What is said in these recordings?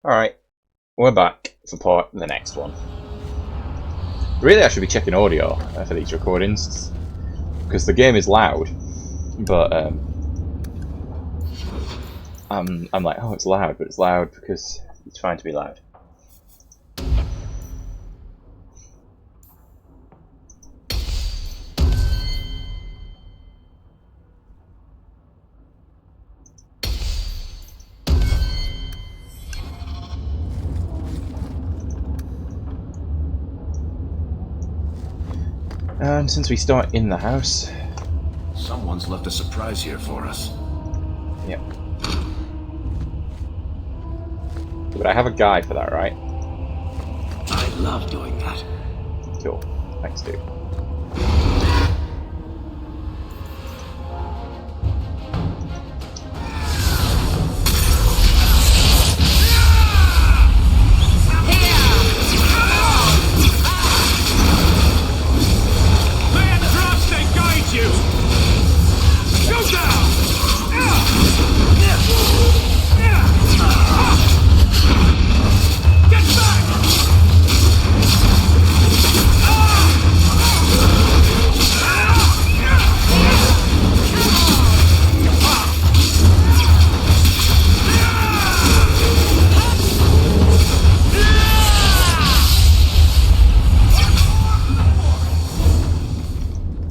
Alright, we're back for the next one. Really, I should be checking audio for these recordings, because the game is loud, but I'm like, oh, it's loud, but it's loud because it's fine to be loud. And since we start in the house... Someone's left a surprise here for us. Yep. But I have a guide for that, right? I love doing that. Cool. Thanks, dude.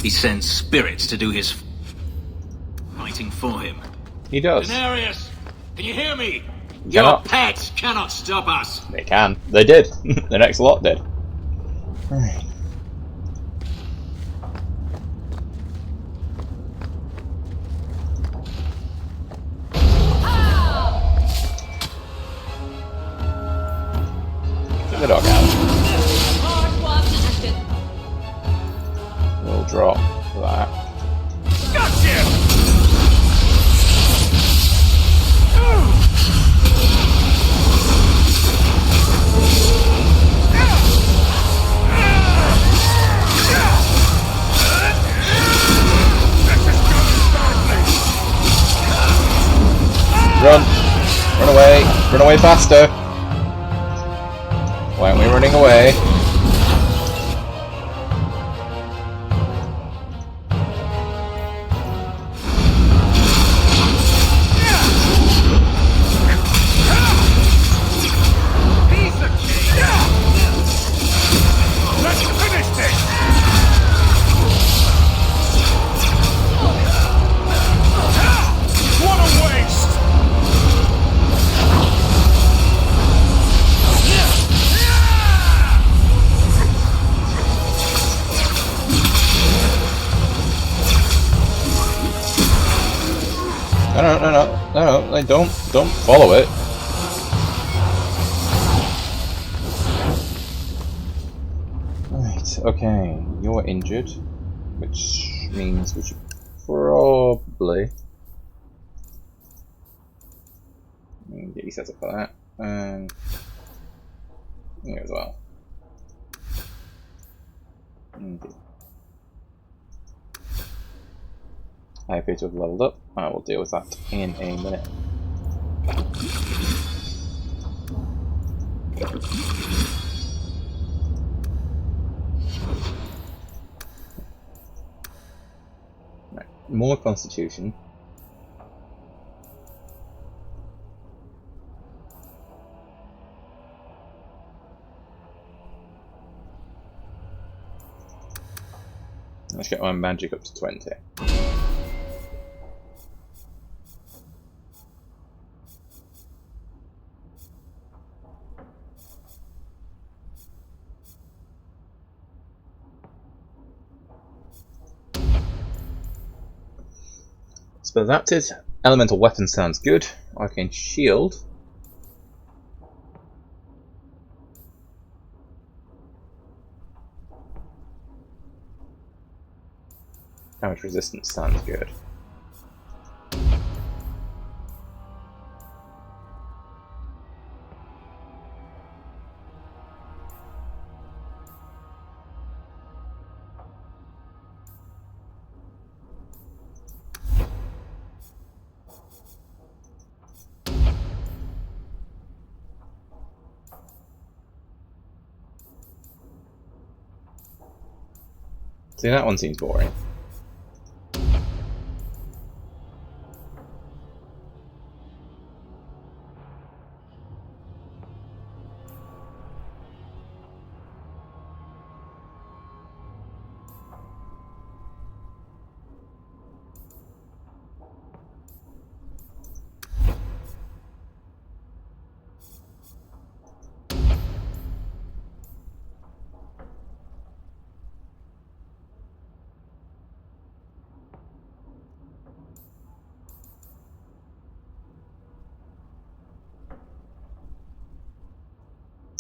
He sends spirits to do his fighting for him. He does. Denarius, can you hear me? Your Your pets cannot stop us. They can. They did. The next lot did. Right. Get the dog out. We'll drop that. Gotcha! Run! Run away! Run away faster! Why aren't we running away? Let's finish this! What a waste! No, like, don't follow it. Right, okay, you're injured, which means we should probably get you set up for that, and you as well. Indeed. I appear to have leveled up. I will deal with that in a minute. Right. More constitution. Let's get my magic up to 20. Spell adapted. Elemental weapon sounds good. Arcane shield. Damage resistance sounds good. See, that one seems boring.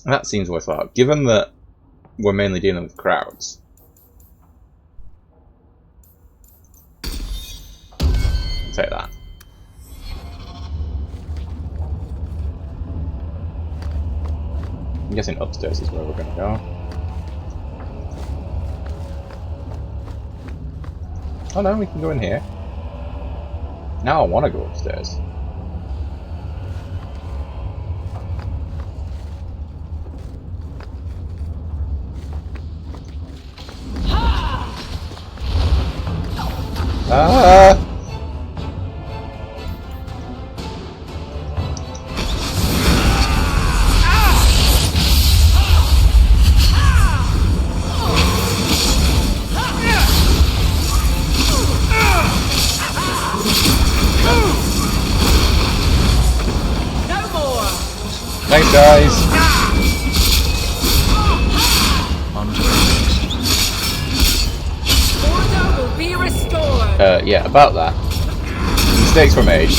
That seems worthwhile, given that we're mainly dealing with crowds. I'll take that. I'm guessing upstairs is where we're gonna go. Oh no, we can go in here. Now I want to go upstairs. Ah! Thanks, guys. On to the Order will be restored. Yeah, about that. Mistakes were made.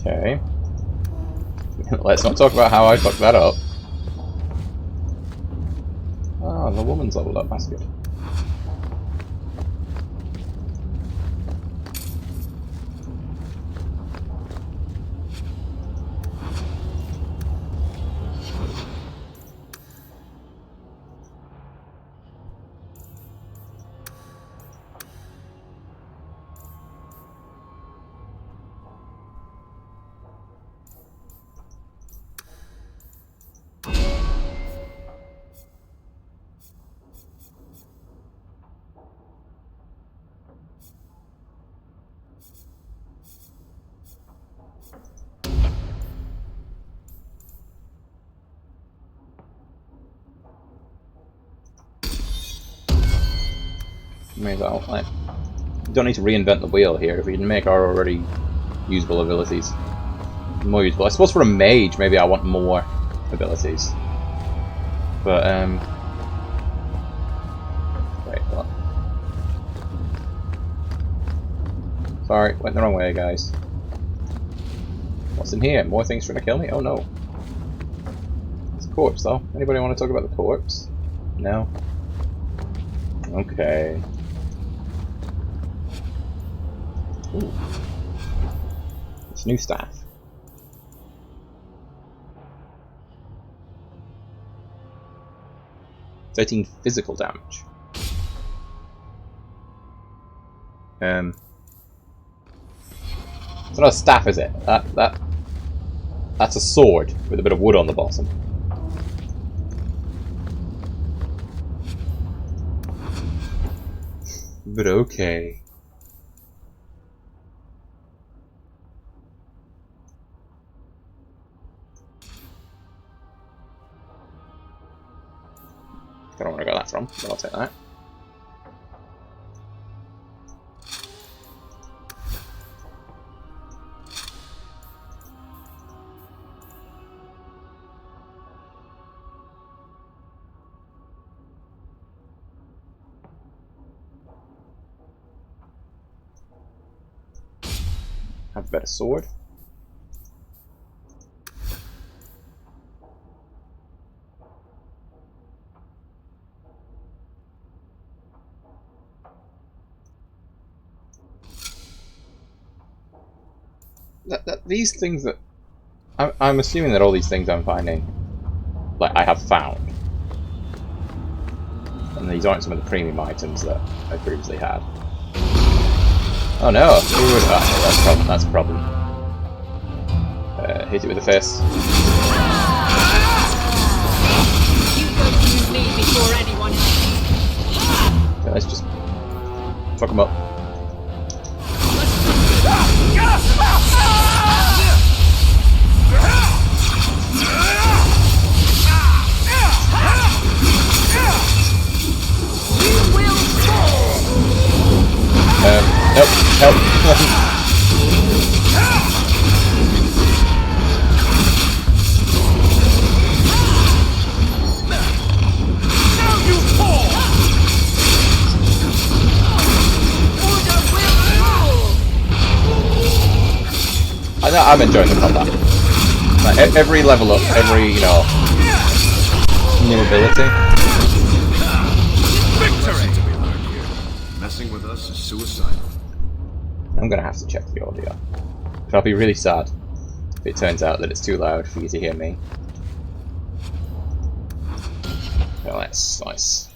Okay. Let's not talk about how I fucked that up. Ah, the woman's leveled up, that's good. May as well, like, don't need to reinvent the wheel here if we can make our already usable abilities more usable. I suppose for a mage, maybe I want more abilities. But, wait, what? Sorry, went the wrong way, guys. What's in here? More things trying to kill me? Oh no. It's a corpse, though. Anybody want to talk about the corpse? No? Okay. Ooh. It's new staff. "13 physical damage. It's not a staff, is it? That's a sword with a bit of wood on the bottom. But okay. Don't know where I got that from, but I'll take that. Have a better sword. these things that I'm assuming that all these things I'm finding, like I have found, and these aren't some of the premium items that I previously had. Oh no! That's a problem. That's a problem. Hit it with a fist. You go use me before anyone else. Okay, let's just fuck them up. You will fall. Nope. Help. I'm enjoying the combat. Like, every level up, every, you know, new ability. Messing with us is suicidal. I'm gonna have to check the audio. I'll be really sad if it turns out that it's too loud for you to hear me. Well, that's nice.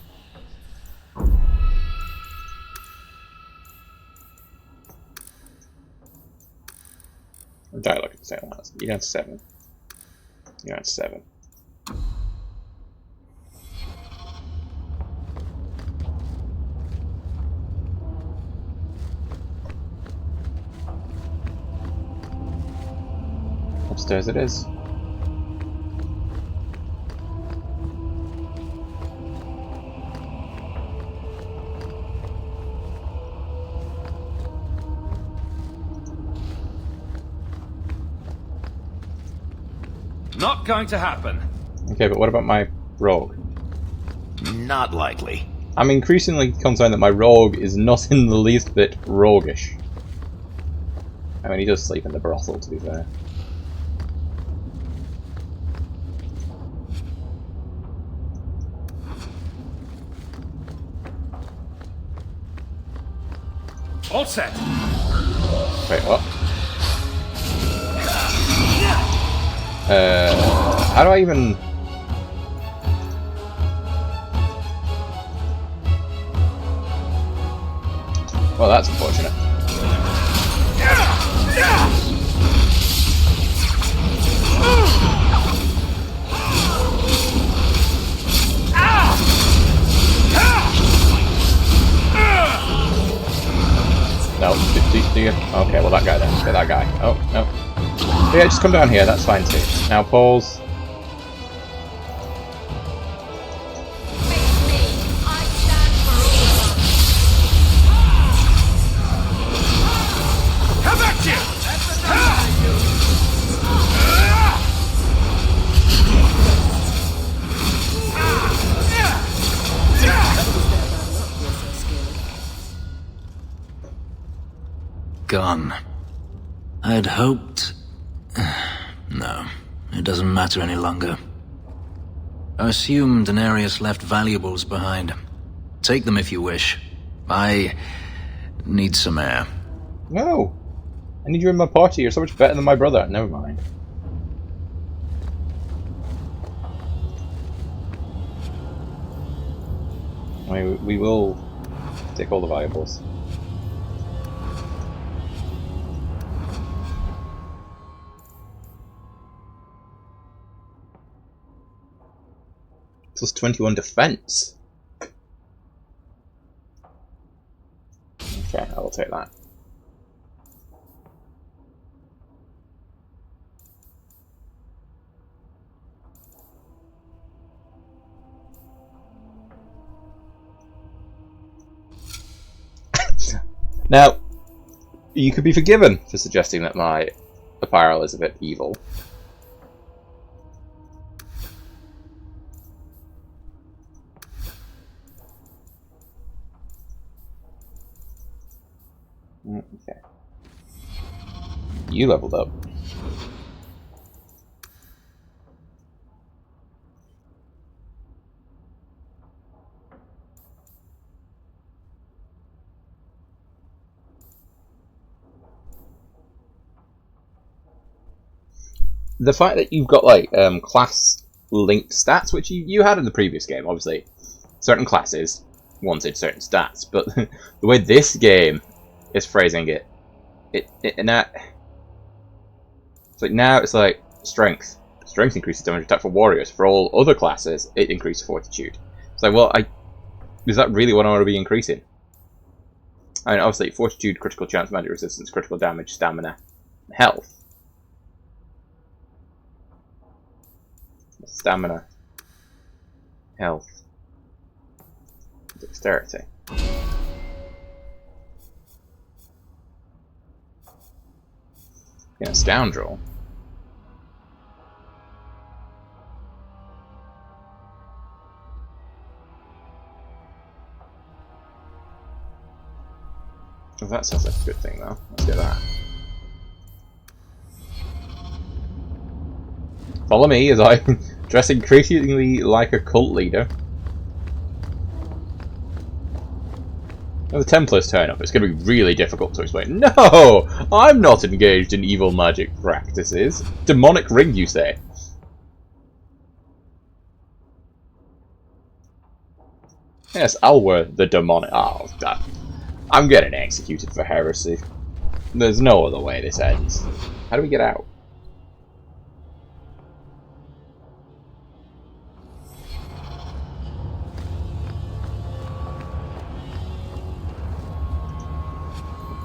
Dialogue at the same one. You're down to 7. You're at 7. Upstairs it is. Not going to happen. Okay, but what about my rogue? Not likely. I'm increasingly concerned that my rogue is not in the least bit roguish. I mean, he does sleep in the brothel, to be fair. All set. Wait, what? How do I even... Well, that's unfortunate. No, do you? Okay, well that guy then. Get that guy. Oh, no. Yeah, just come down here, that's fine too. Now pause. Gone. I'd hoped... No, it doesn't matter any longer. I assume Daenerys left valuables behind. Take them if you wish. I need some air. No! I need you in my party, you're so much better than my brother. Never mind. I mean, we will take all the valuables. Plus 21 defense. Okay, I will take that. Now, you could be forgiven for suggesting that my apparel is a bit evil. Okay. You leveled up. the fact that you've got like class linked stats, which you had in the previous game, obviously, certain classes wanted certain stats, but the way this game is phrasing it, now it's like strength. Strength increases damage attack for warriors. For all other classes, it increases fortitude. It's like, well, is that really what I want to be increasing? I mean, obviously, fortitude, critical chance, magic resistance, critical damage, stamina, health. Stamina, health, dexterity. Yeah, scoundrel. Well, that sounds like a good thing, though. Let's get that. Follow me as I dress increasingly like a cult leader. When the Templars turn up, it's going to be really difficult to explain. No! I'm not engaged in evil magic practices. Demonic ring, you say? Yes, Alwar the demonic... Oh, that... I'm getting executed for heresy. There's no other way this ends. How do we get out?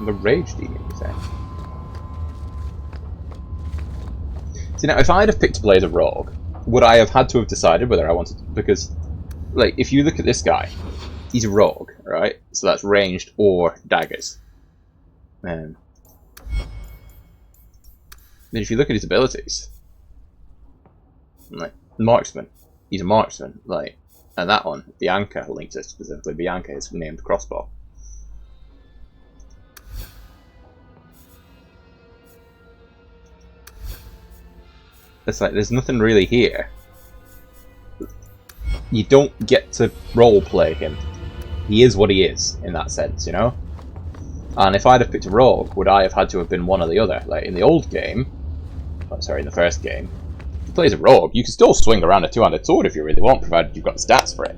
The Rage Demon, you say? See, now, if I'd have picked to play as a rogue, would I have had to have decided whether I wanted to... Because, like, if you look at this guy, he's a rogue, right? So that's ranged or daggers. Then if you look at his abilities, like, marksman, he's a marksman, like, and that one, Bianca, linked to specifically, Bianca is named crossbow. It's like, there's nothing really here. You don't get to roleplay him. He is what he is, in that sense, you know? And if I'd have picked a rogue, would I have had to have been one or the other? Like, in the old game... Oh, sorry, in the first game, if you play as a rogue, you can still swing around a two-handed sword if you really want, provided you've got the stats for it.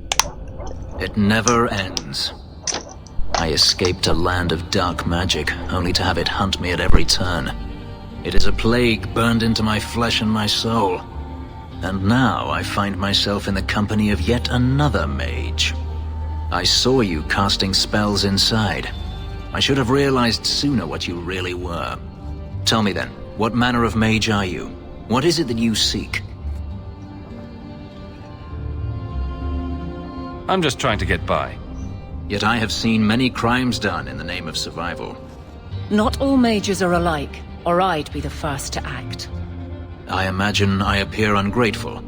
It never ends. I escaped a land of dark magic, only to have it hunt me at every turn. It is a plague burned into my flesh and my soul. And now I find myself in the company of yet another mage. I saw you casting spells inside. I should have realized sooner what you really were. Tell me then, what manner of mage are you? What is it that you seek? I'm just trying to get by. Yet I have seen many crimes done in the name of survival. Not all mages are alike, or I'd be the first to act. I imagine I appear ungrateful.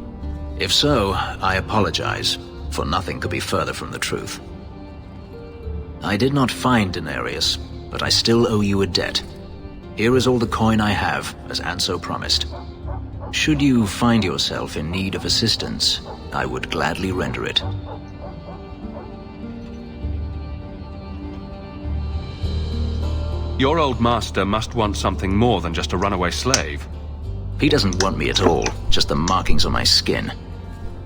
If so, I apologize, for nothing could be further from the truth. I did not find Denarius, but I still owe you a debt. Here is all the coin I have, as Anso promised. Should you find yourself in need of assistance, I would gladly render it. Your old master must want something more than just a runaway slave. He doesn't want me at all, just the markings on my skin.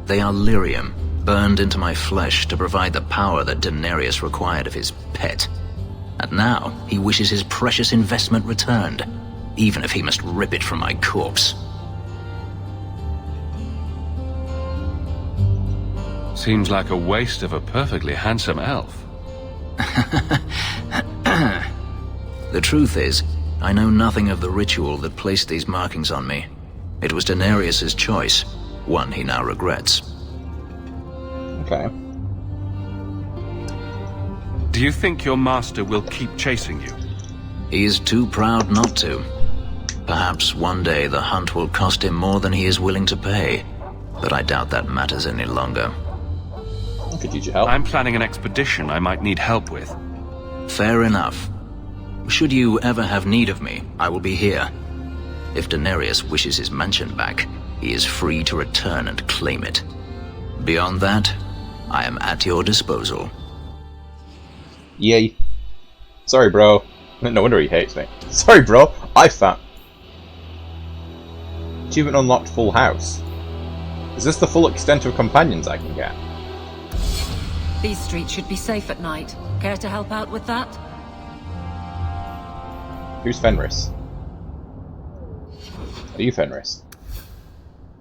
They are lyrium, burned into my flesh to provide the power that Denarius required of his pet. And now, he wishes his precious investment returned, even if he must rip it from my corpse. Seems like a waste of a perfectly handsome elf. The truth is, I know nothing of the ritual that placed these markings on me. It was Denarius's choice, one he now regrets. Okay. Do you think your master will keep chasing you? He is too proud not to. Perhaps one day the hunt will cost him more than he is willing to pay, but I doubt that matters any longer. I could use your help. I'm planning an expedition I might need help with. Fair enough. Should you ever have need of me, I will be here. If Denarius wishes his mansion back, he is free to return and claim it. Beyond that, I am at your disposal. Yay. Sorry, bro. No wonder he hates me. Sorry, bro. I found... Achievement unlocked full house. Is this the full extent of companions I can get? These streets should be safe at night. Care to help out with that? Who's Fenris? Are you Fenris?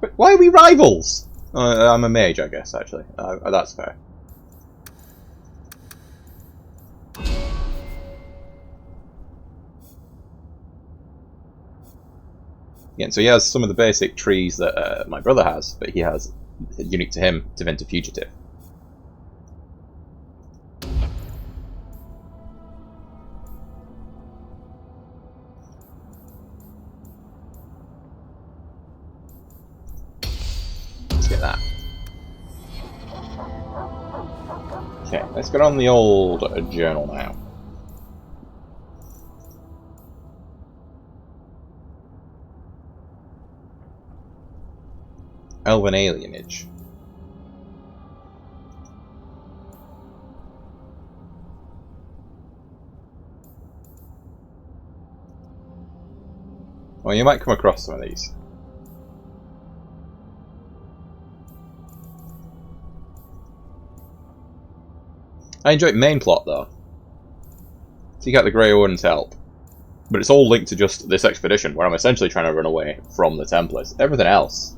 But why are we rivals? I'm a mage, I guess, actually. That's fair. Yeah, so he has some of the basic trees that my brother has, but he has, unique to him, Tevinter Fugitive. Let's get that. Okay, let's get on the old journal now. Elven alienage. Well, you might come across some of these. I enjoy main plot though. So you get the Grey Owen's help. But it's all linked to just this expedition where I'm essentially trying to run away from the Templars. Everything else.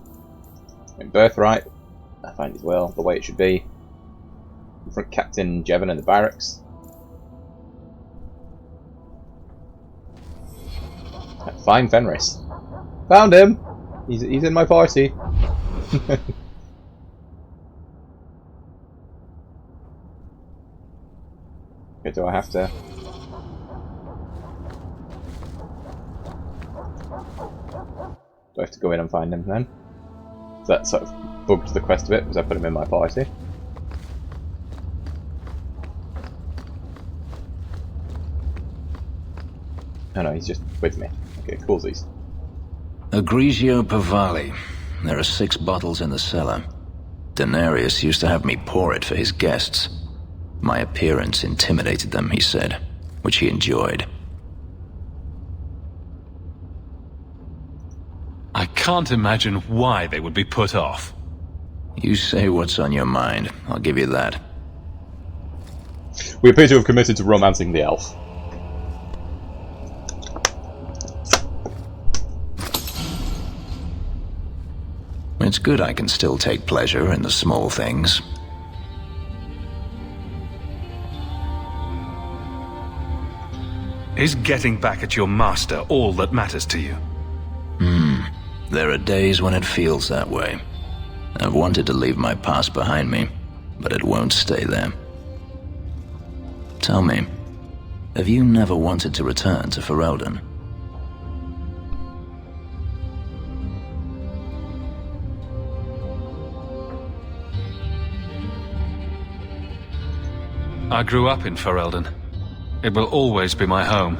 In Birthright, I find as well the way it should be. Front Captain Jevon in the barracks. Find Fenris. Found him! He's in my party. Okay, do I have to... Do I have to go in and find him then? So that sort of bugged the quest a bit because I put him in my party. Oh no, he's just with me. Okay, coolsies. Egregio Pavali. There are 6 bottles in the cellar. Denarius used to have me pour it for his guests. My appearance intimidated them, he said, which he enjoyed. I can't imagine why they would be put off. You say what's on your mind, I'll give you that. We appear to have committed to romancing the elf. It's good I can still take pleasure in the small things. Is getting back at your master all that matters to you? There are days when it feels that way. I've wanted to leave my past behind me, but it won't stay there. Tell me, have you never wanted to return to Ferelden? I grew up in Ferelden. It will always be my home.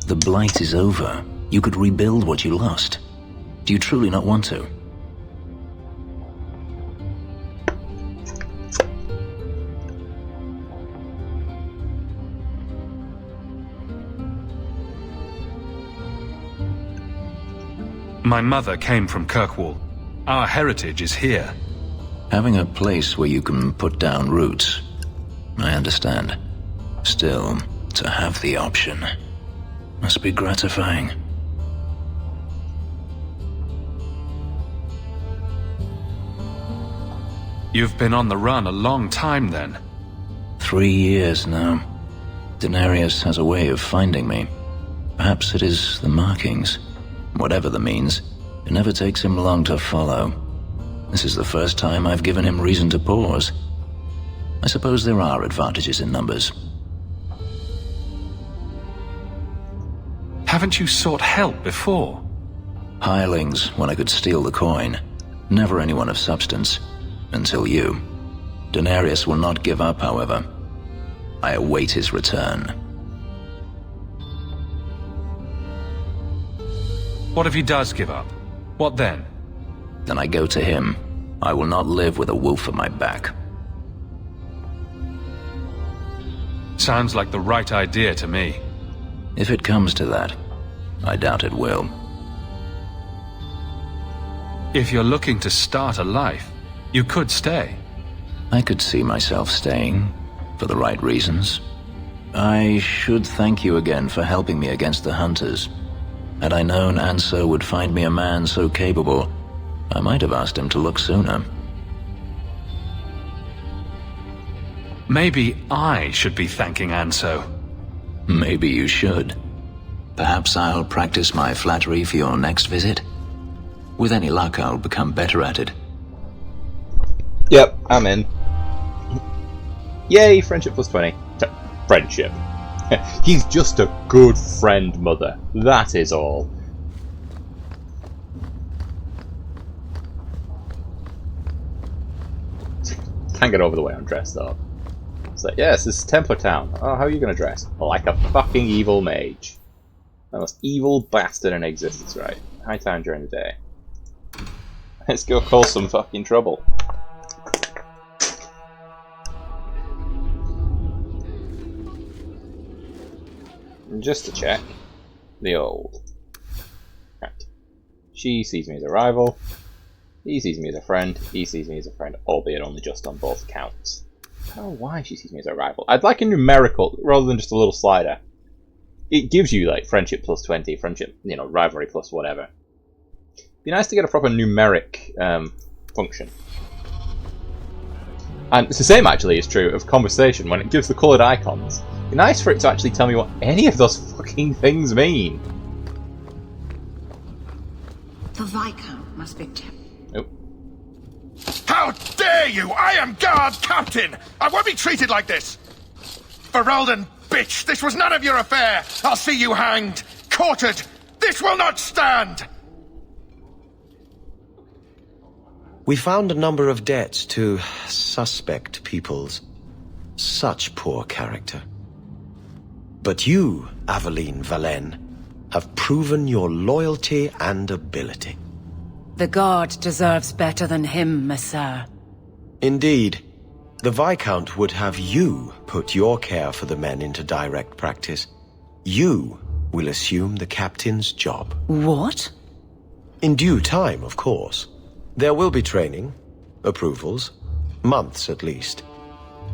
The Blight is over. You could rebuild what you lost. Do you truly not want to? My mother came from Kirkwall. Our heritage is here. Having a place where you can put down roots. I understand. Still, to have the option must be gratifying. You've been on the run a long time then. 3 years now. Denarius has a way of finding me. Perhaps it is the markings. Whatever the means, it never takes him long to follow. This is the first time I've given him reason to pause. I suppose there are advantages in numbers. Haven't you sought help before? Hirelings, when I could steal the coin. Never anyone of substance. Until you. Denarius will not give up, however. I await his return. What if he does give up? What then? Then I go to him. I will not live with a wolf at my back. Sounds like the right idea to me. If it comes to that, I doubt it will. If you're looking to start a life, you could stay. I could see myself staying, for the right reasons. I should thank you again for helping me against the Hunters. Had I known Anso would find me a man so capable, I might have asked him to look sooner. Maybe I should be thanking Anso. Maybe you should. Perhaps I'll practice my flattery for your next visit. With any luck, I'll become better at it. Yep, I'm in. Yay, friendship plus 20. Friendship. He's just a good friend, Mother. That is all. Can't get over the way I'm dressed, though. It's like, yes, this is Templar Town. Oh, how are you going to dress? Like a fucking evil mage. The most evil bastard in existence, right? High time during the day. Let's go cause some fucking trouble. Just to check, the old. Right. She sees me as a rival. He sees me as a friend. He sees me as a friend, albeit only just on both accounts. I don't know why she sees me as a rival. I'd like a numerical rather than just a little slider. It gives you like friendship plus 20, friendship, you know, rivalry plus whatever. Be nice to get a proper numeric function. And it's the same actually is true of conversation when it gives the coloured icons. Be nice for it to actually tell me what any of those fucking things mean. The Viscount must be kept. Oh. How dare you! I am guard captain! I won't be treated like this! Ferelden, bitch! This was none of your affair! I'll see you hanged! Quartered! This will not stand! We found a number of debts to suspect peoples. Such poor character. But you, Aveline Valen, have proven your loyalty and ability. The Guard deserves better than him, Messire. Indeed. The Viscount would have you put your care for the men into direct practice. You will assume the captain's job. What? In due time, of course. There will be training, approvals, months at least.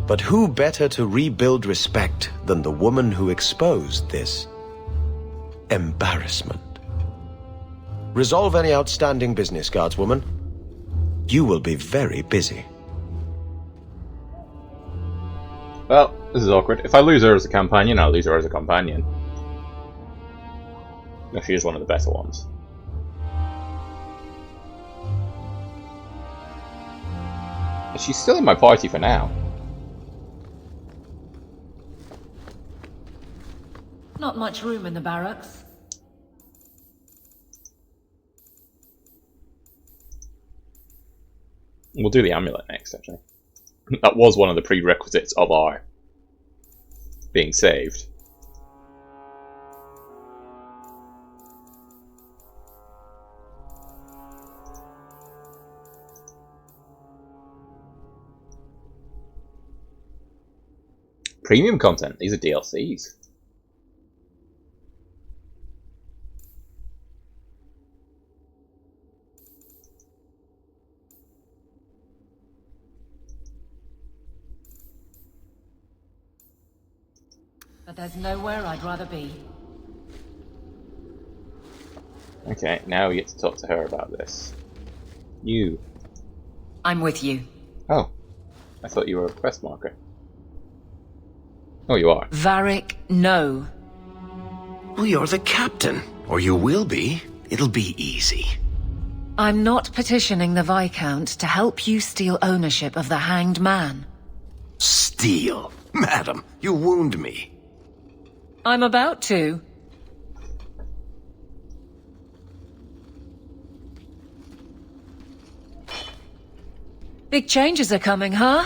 But who better to rebuild respect than the woman who exposed this embarrassment? Resolve any outstanding business, guardswoman. You will be very busy. Well, this is awkward. If I lose her as a companion, I'll lose her as a companion. No, she is one of the better ones. She's still in my party for now. Not much room in the barracks. We'll do the amulet next, actually. That was one of the prerequisites of our being saved. Premium content. These are DLCs. But there's nowhere I'd rather be. Okay, now we get to talk to her about this. You. I'm with you. Oh. I thought you were a quest marker. Oh, you are. Varric, no. Well, you're the captain. Or you will be. It'll be easy. I'm not petitioning the Viscount to help you steal ownership of the Hanged Man. Steal? Madam, you wound me. I'm about to. Big changes are coming, huh?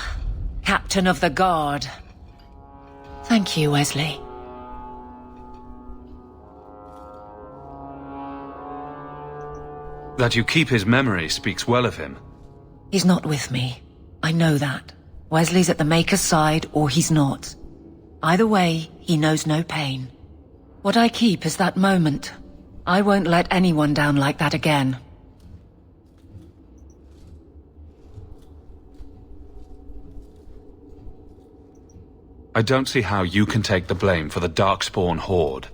Captain of the Guard. Thank you, Wesley. That you keep his memory speaks well of him. He's not with me. I know that. Wesley's at the Maker's side, or he's not. Either way, he knows no pain. What I keep is that moment. I won't let anyone down like that again. I don't see how you can take the blame for the Darkspawn horde.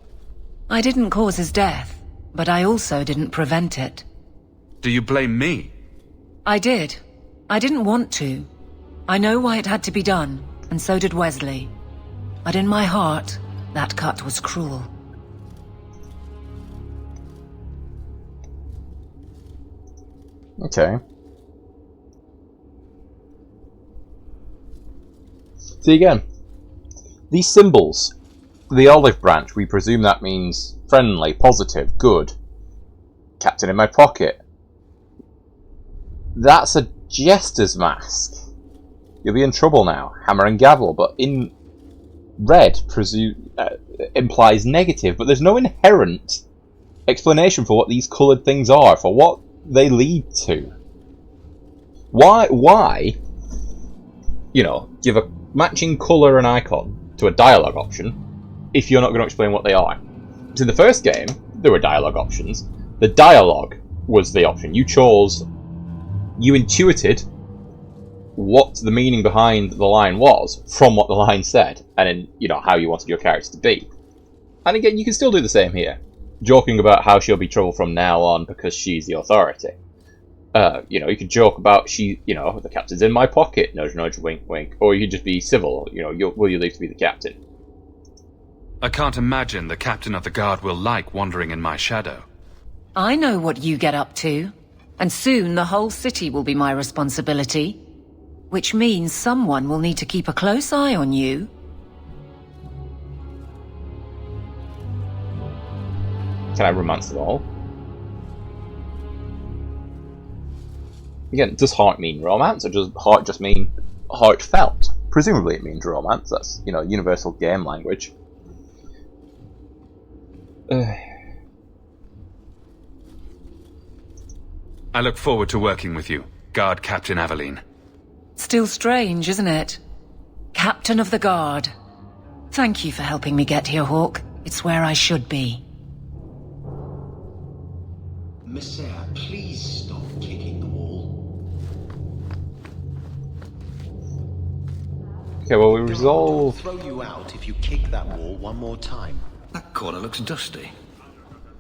I didn't cause his death, but I also didn't prevent it. Do you blame me? I did. I didn't want to. I know why it had to be done, and so did Wesley. But in my heart, that cut was cruel. Okay. See again. These symbols, the olive branch, we presume that means friendly, positive, good. Captain in my pocket. That's a jester's mask. You'll be in trouble now, hammer and gavel, but in red implies negative, but there's no inherent explanation for what these coloured things are, for what they lead to. Why, you know, give a matching colour and icon to a dialogue option if you're not going to explain what they are? So in the first game, there were dialogue options. The dialogue was the option. You chose, you intuited what the meaning behind the line was from what the line said, and in, you know, how you wanted your character to be. And again, you can still do the same here, joking about how she'll be trouble from now on because she's the authority. You know, you could joke about the captain's in my pocket, nudge, nudge, wink, wink, or you could just be civil. You know, will you leave to be the captain? I can't imagine the captain of the guard will like wandering in my shadow. I know what you get up to, and soon the whole city will be my responsibility. Which means someone will need to keep a close eye on you. Can I romance them all? Again, does heart mean romance, or does heart just mean heartfelt? Presumably it means romance. That's, you know, universal game language. I look forward to working with you, Guard Captain Aveline. Still strange, isn't it? Captain of the Guard. Thank you for helping me get here, Hawke. It's where I should be. Messiah, please stop kicking the wall. Okay, well, we resolve. I'll throw you out if you kick that wall one more time. That corner looks dusty.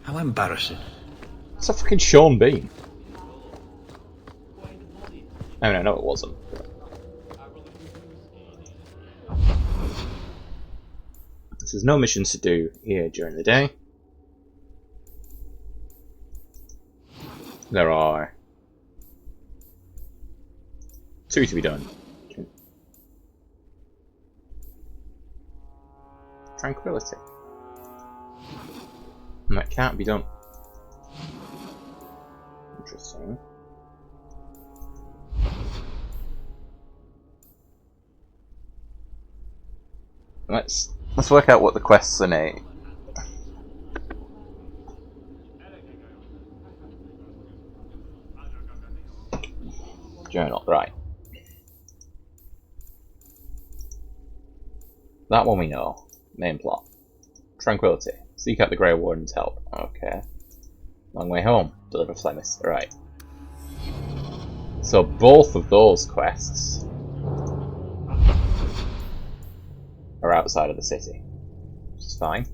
How embarrassing. It's a fucking Sean Bean. I mean, I know it wasn't. So there's no missions to do here during the day. There are 2 to be done. Tranquility. And that can't be done. Interesting. Let's work out what the quests are named. Journal, right. That one we know. Main plot. Tranquility. Seek out the Grey Warden's help. Okay. Long way home. Deliver Flemis. Right. So both of those quests are outside of the city, which is fine.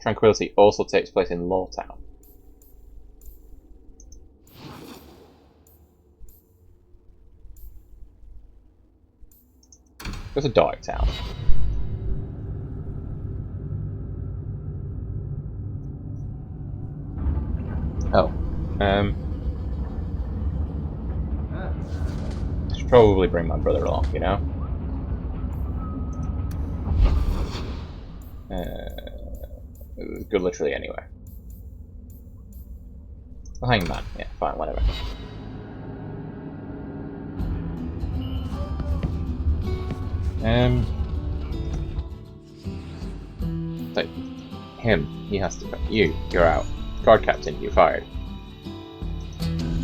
Tranquility also takes place in Lawtown. There's a Darktown. Oh. I should probably bring my brother along, you know? Good literally anywhere. The Hangman, yeah, fine, whatever. So, him, he has to go. You're out. Guard Captain, you're fired.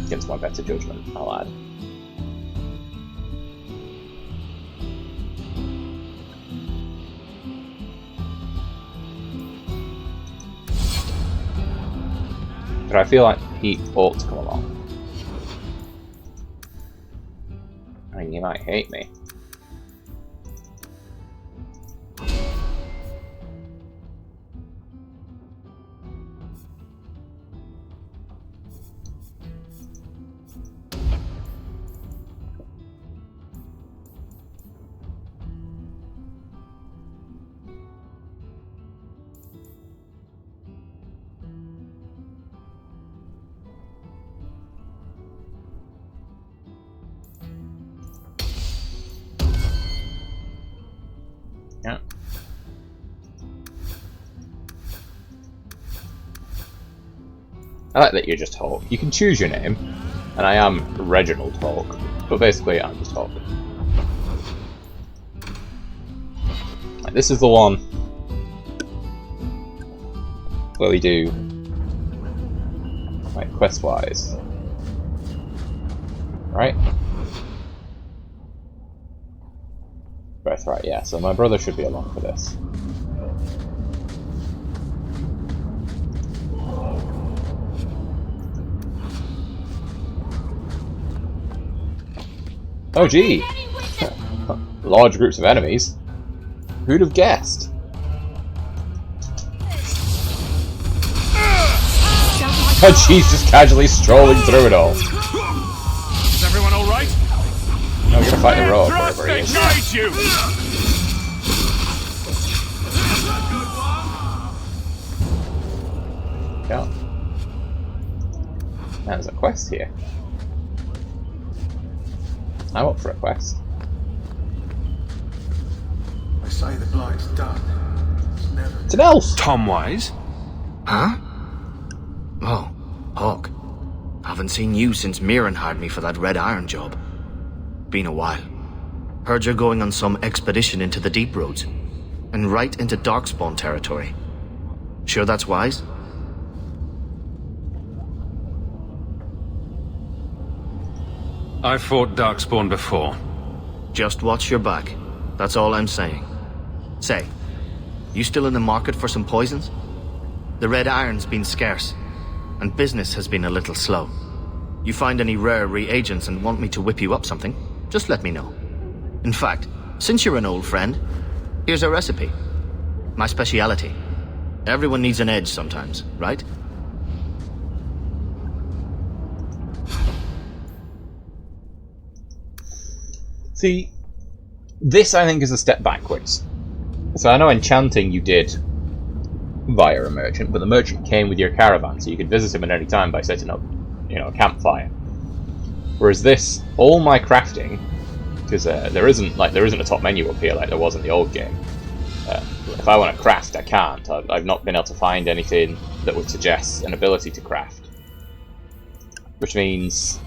Against my better judgment, I'll add. But I feel like he ought to come along. mean, you might hate me. Yeah. I like that you're just Hawk. You can choose your name, and I am Reginald Hawk, but basically I'm just Hawk. Like, this is the one where we do, like, quest-wise. Right? Birthright, yeah, so my brother should be along for this. Oh gee! Large groups of enemies. Who'd have guessed? Oh she's just casually strolling through it all. Is everyone alright? No, we're gonna fight the rogue, Trust wherever he and is. guide you! Yeah. Now there's a quest here. I'm up for a quest. I say the blight's done. It's never. It's an elf! Tomwise? Huh? Oh, Hawk. Haven't seen you since Mirren hired me for that Red Iron job. Been a while. Heard you're going on some expedition into the Deep Roads. And right into Darkspawn territory. Sure that's wise? I've fought Darkspawn before. Just watch your back. That's all I'm saying. Say, you still in the market for some poisons? The Red Iron's been scarce, and business has been a little slow. You find any rare reagents and want me to whip you up something, just let me know. In fact, since you're an old friend, here's a recipe. My speciality. Everyone needs an edge sometimes, right? See, this I think is a step backwards. So I know enchanting you did via a merchant, but the merchant came with your caravan, so you could visit him at any time by setting up, you know, a campfire. Whereas this, all my crafting, because there isn't a top menu up here like there was in the old game. If I want to craft, I can't. I've not been able to find anything that would suggest an ability to craft. Which means,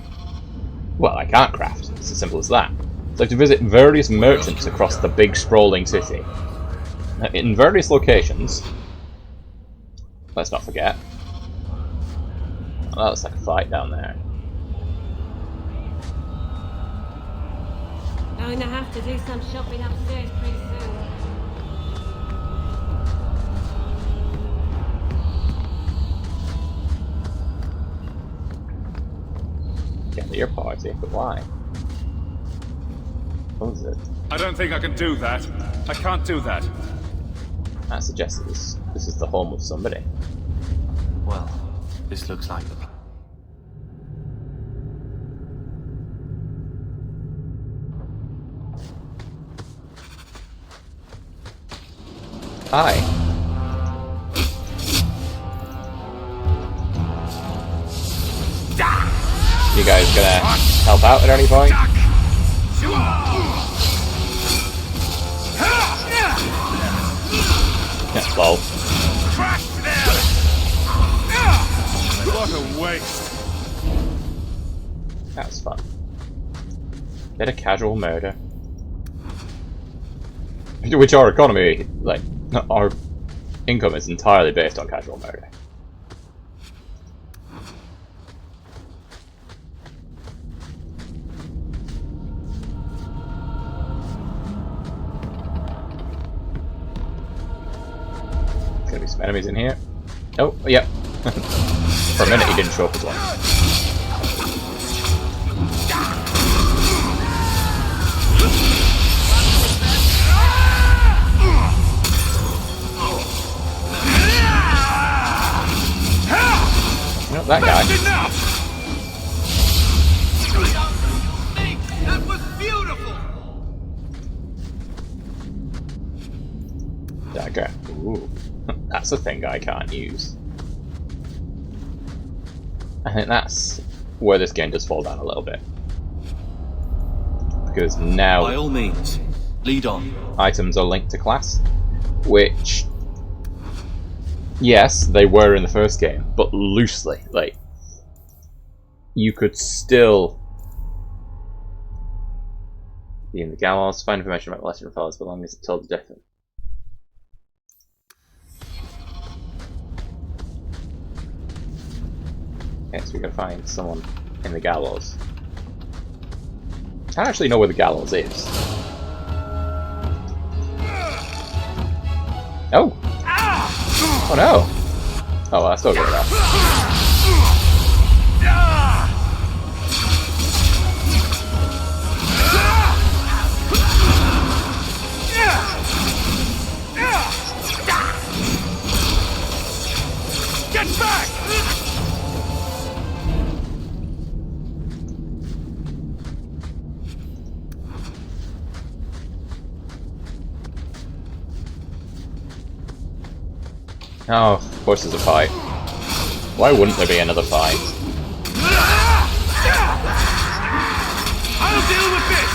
well, I can't craft. It's as simple as that. So I have to visit various merchants across the big sprawling city. In various locations. Let's not forget. Oh, that looks like a fight down there. Going to have to do some shopping upstairs pretty soon. Get to your party, but why? What is it? I don't think I can do that. I can't do that. That suggests that this is the home of somebody. Well, this looks like the plan. Hi. You guys gonna help out at any point? Yeah, lol. What a waste. That was fun. Bit of casual murder. Which our economy, like, our income is entirely based on casual murder. There's gonna be some enemies in here. Oh, yep. For a minute he didn't show up as one. that guy. That was beautiful. Dagger. Ooh. That's a thing I can't use. I think that's where this game does fall down a little bit. Because now by all means, lead on. Items are linked to class, which, yes, they were in the first game, but loosely. Like, you could still be in the gallows, find information about lesser fellows belongings until the death. Okay, so we gotta find someone in the gallows. I don't actually know where the gallows is. Oh! Oh no! Oh, well, I still got it off. Get back! Oh, of course there's a fight. Why wouldn't there be another fight? I'll deal with this!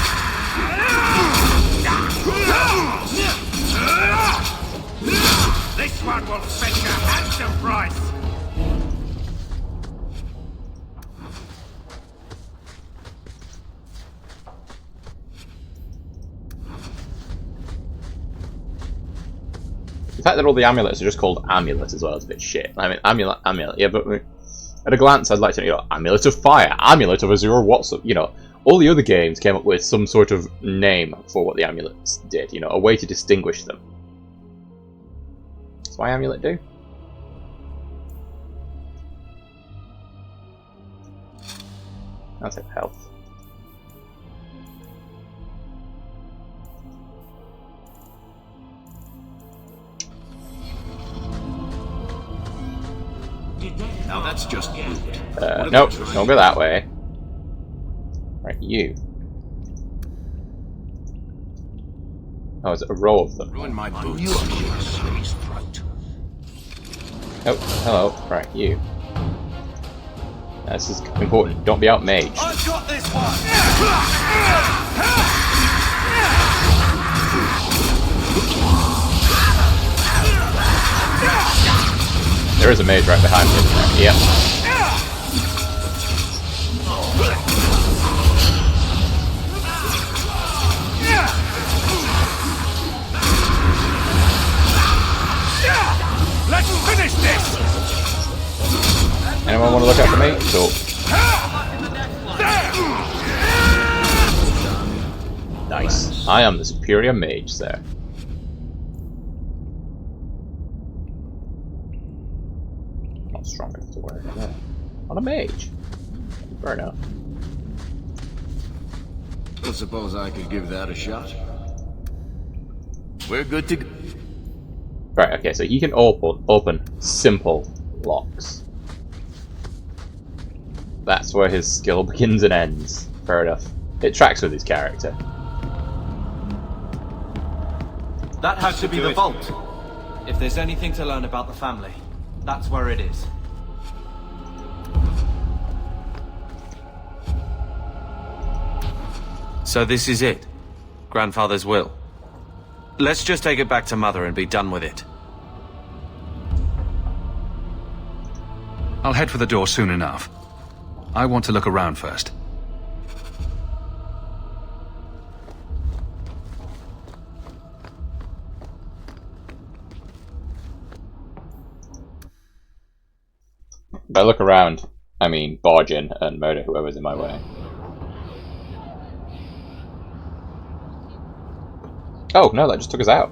This one will fetch a handsome price! The fact that all the amulets are just called amulets as well is a bit shit. I mean, amulet, yeah, but at a glance I'd like to know, Amulet of Fire, Amulet of Azure, what's up, all the other games came up with some sort of name for what the amulets did, a way to distinguish them. That's why amulet do. I'll take health. Now that's just rude. Nope, don't go that way. Right, you. Oh, is it a row of them? Ruin my boots. Oh, hello. Right, you. This is important. Don't be outmaged. I've got this one! There is a mage right behind me, isn't there? Yep. Let's finish this! Anyone want to look out for me? Cool. Nice. I am the superior mage, sir. Not strong enough to wear it. No. Not a mage. Fair enough. I suppose I could give that a shot. We're good to go. Right, okay, so he can open simple locks. That's where his skill begins and ends. Fair enough. It tracks with his character. That had to be the vault. If there's anything to learn about the family, that's where it is. So this is it? Grandfather's will? Let's just take it back to Mother and be done with it. I'll head for the door soon enough. I want to look around first. If I look around, I mean barge in and murder whoever's in my way. Oh, no, that just took us out.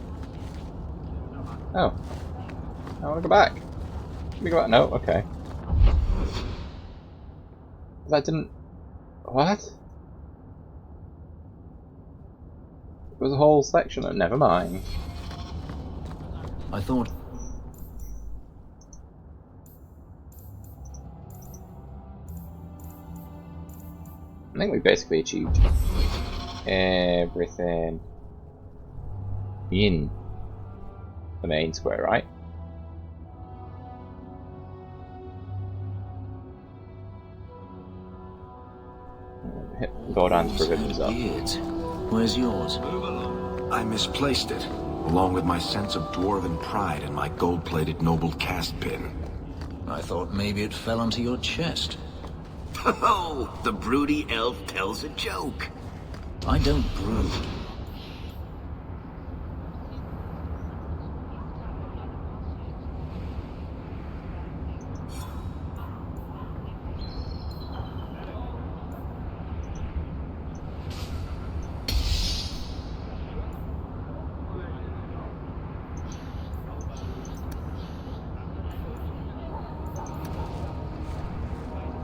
Oh. I want to go back. Can we go back? No? Okay. That didn't... What? There was a whole section of... Never mind. I thought... think we basically achieved everything in the main square, right? Hit Gordon's provisions up. Where's yours? I misplaced it, along with my sense of dwarven pride and my gold-plated noble cast pin. I thought maybe it fell onto your chest. Oh, the broody elf tells a joke. I don't brood.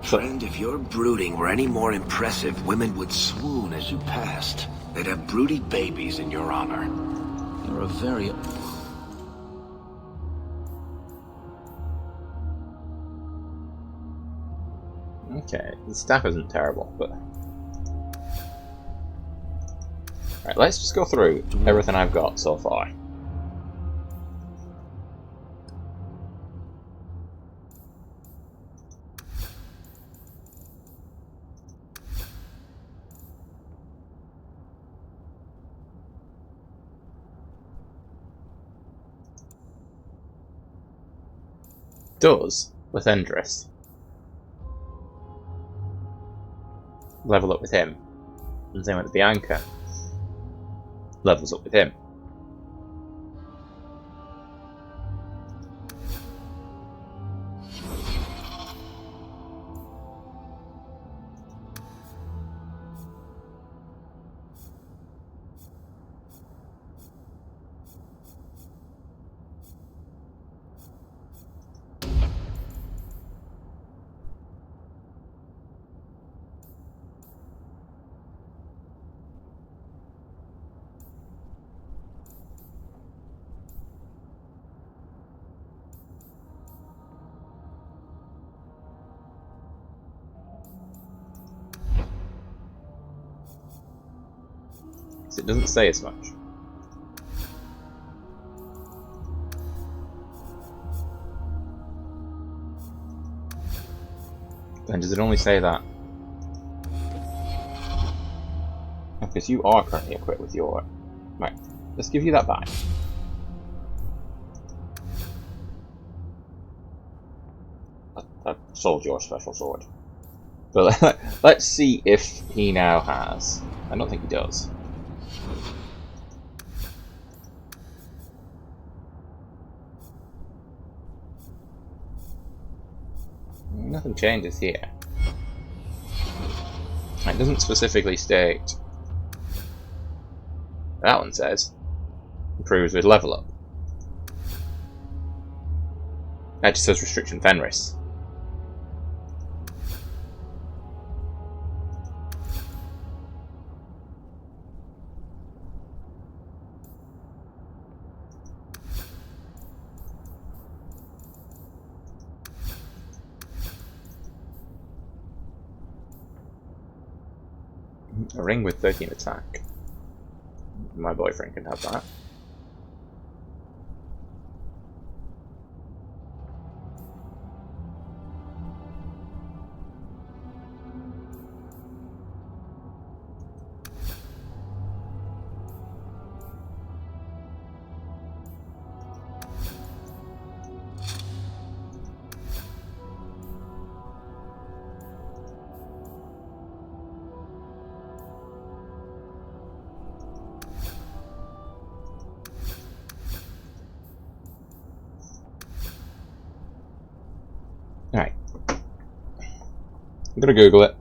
Friend, if your brooding were any more impressive, women would swoon as you passed. They'd have broody babies in your honor. You're a very... Okay, the staff isn't terrible, but... Alright, let's just go through everything I've got so far. Does Lathendris level up with him? And same with Bianca levels up with him. It doesn't say as much. Then does it only say that? Because you are currently equipped with your... Right, let's give you that back. I sold your special sword. But let's see if he now has... I don't think he does. Nothing changes here. It doesn't specifically state. That one says improves with level up. That just says restriction Fenris. A ring with 13 attack. My boyfriend can have that. Alright. I'm gonna Google it.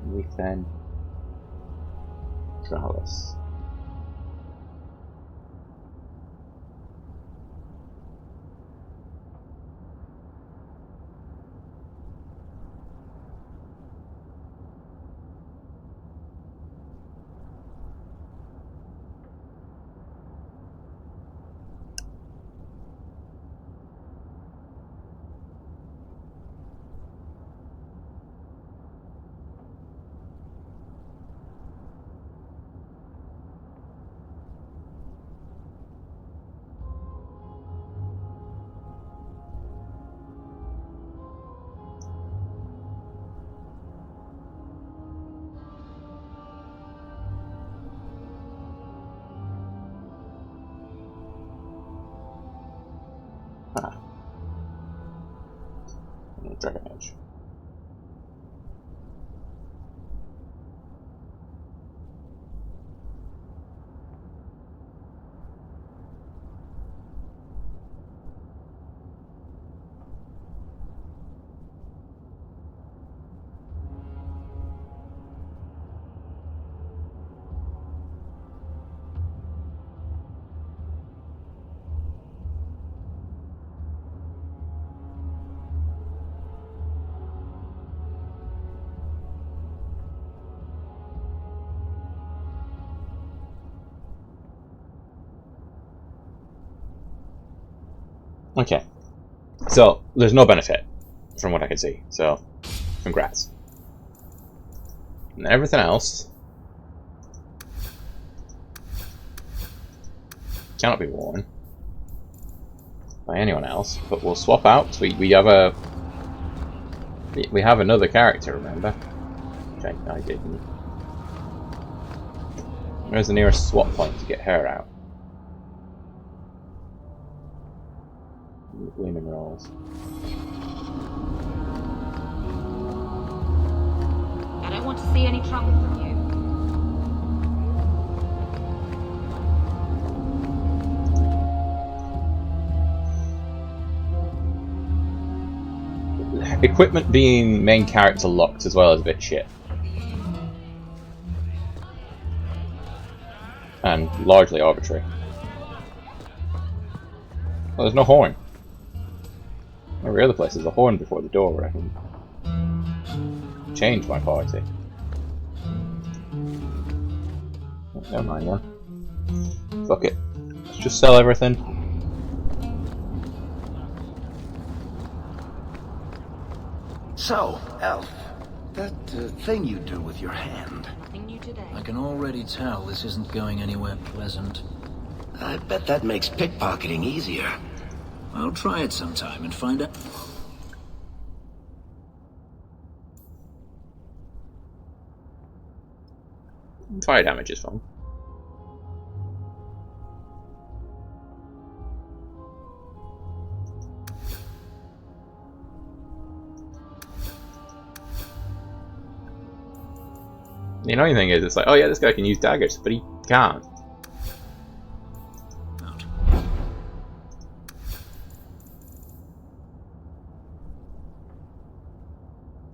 Within Travis. Ah. Dragon Edge. Okay, so there's no benefit from what I can see, so congrats. And everything else cannot be worn by anyone else, but we'll swap out. So we have another character, remember? Which I didn't. Where's the nearest swap point to get her out? Gleaming rolls. I don't want to see any trouble from you. Equipment being main character locked as well is a bit shit. And largely arbitrary. Well, there's no horn. Every other place there's a horn before the door where I can change my party. Never mind then. Fuck it. Let's just sell everything. So, Elf, that thing you do with your hand. Nothing new today. I can already tell this isn't going anywhere pleasant. I bet that makes pickpocketing easier. I'll try it sometime and find out. Fire damage is fun. The annoying thing is, it's like, oh yeah, this guy can use daggers, but he can't.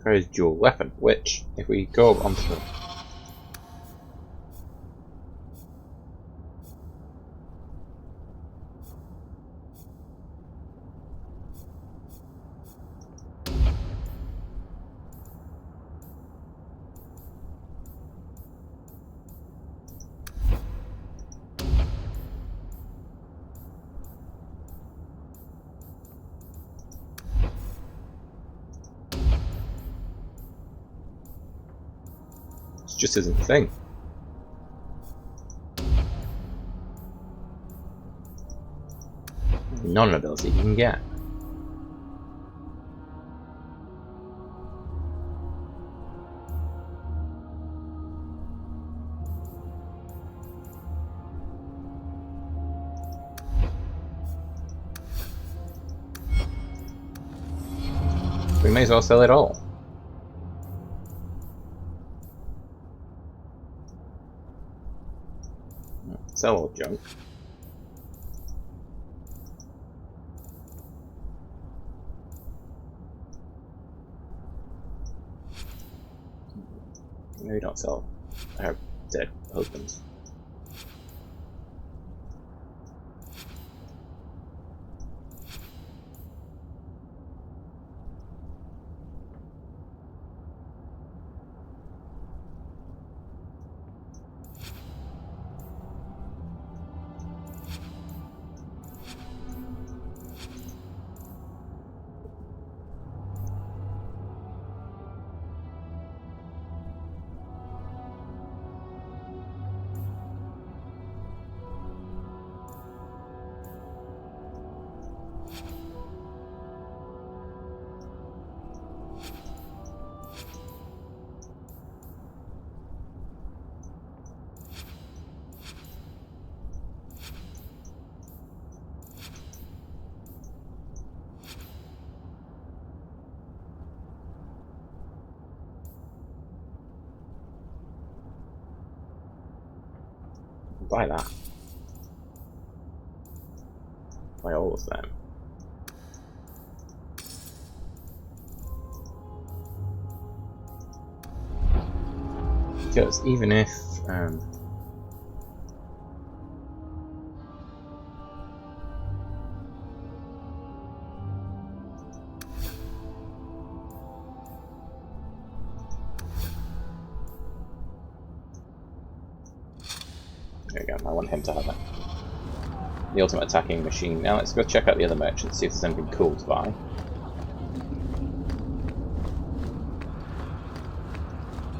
Try his dual weapon, which, if we go onto the... just isn't the thing. Not an ability you can get. We may as well sell it all. Sell all junk. Maybe don't sell our dead husbands. buy that. Buy all of them. Because even if there we go, I want him to have it. The ultimate attacking machine. Now let's go check out the other merchants, see if there's anything cool to buy.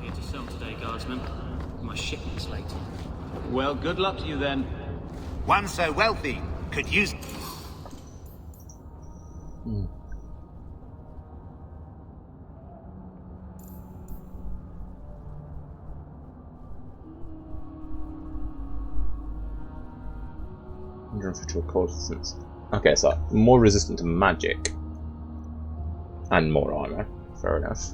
Here to sell today, Guardsman. My shipment's late. Well, good luck to you then. One so wealthy could use... For cold distance. Okay, so more resistant to magic and more armor. Fair enough.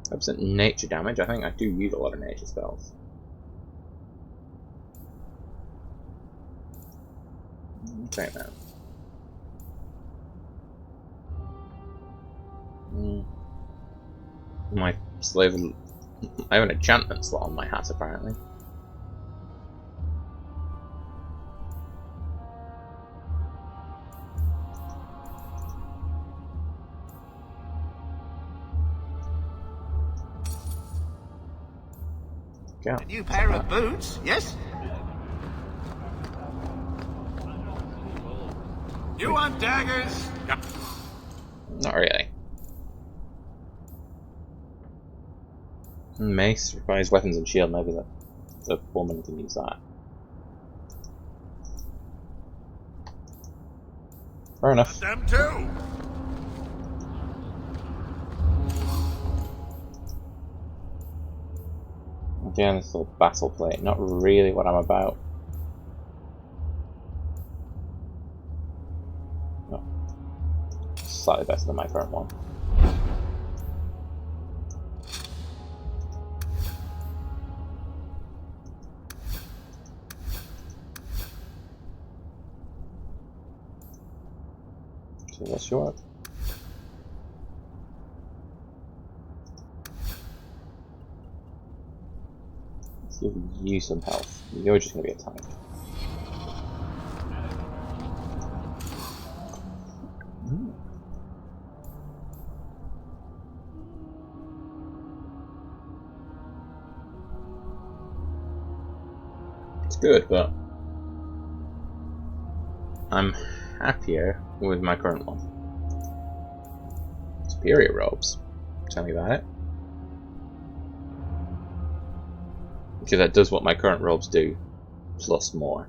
Percent nature damage. I think I do use a lot of nature spells. Okay, then. My slave. I have an enchantment slot on my hat, apparently. Go. A new pair of boots, yes? You want daggers? Not really. Mace requires weapons and shield. Maybe the woman can use that. Fair enough. Them too. Again, this little battle plate. Not really what I'm about. No. Slightly better than my current one. So what's your work? Let's give you some health. You're just gonna be a tank. It's good, but I'm happier with my current one. Superior robes. Tell me about it. Because that does what my current robes do, plus more.